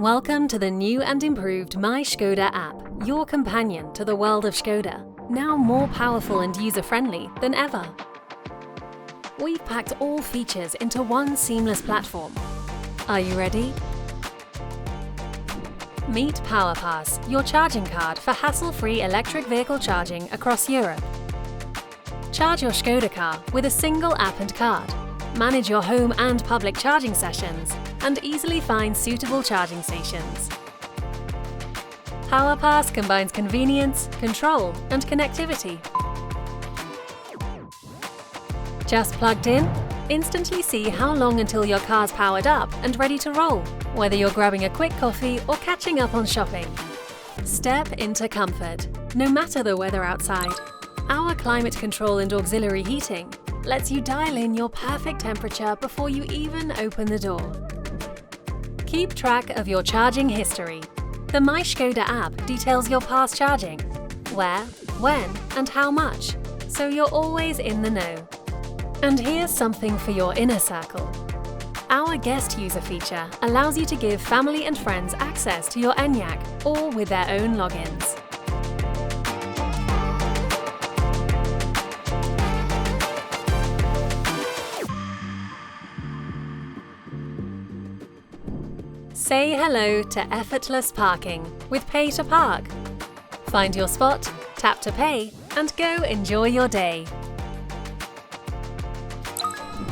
Welcome to the new and improved MyŠkoda app, your companion to the world of Škoda, now more powerful and user-friendly than ever. We've packed all features into one seamless platform. Are you ready? Meet PowerPass, your charging card for hassle-free electric vehicle charging across Europe. Charge your Škoda car with a single app and card. Manage your home and public charging sessions, and easily find suitable charging stations. PowerPass combines convenience, control, and connectivity. Just plugged in? Instantly see how long until your car's powered up and ready to roll, whether you're grabbing a quick coffee or catching up on shopping. Step into comfort, no matter the weather outside. Our climate control and auxiliary heating lets you dial in your perfect temperature before you even open the door. Keep track of your charging history. The MyŠkoda app details your past charging, where, when, and how much, so you're always in the know. And here's something for your inner circle. Our guest user feature allows you to give family and friends access to your ENIAC, all with their own logins. Say hello to effortless parking with Pay to Park. Find your spot, tap to pay, and go enjoy your day.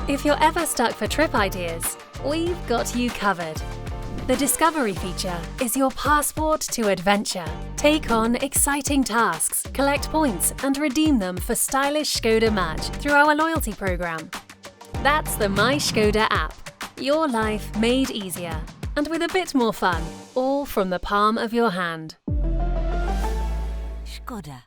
If you're ever stuck for trip ideas, we've got you covered. The Discovery feature is your passport to adventure. Take on exciting tasks, collect points, and redeem them for stylish Škoda merch through our loyalty program. That's the MyŠkoda app. Your life made easier. And with a bit more fun, all from the palm of your hand. Škoda.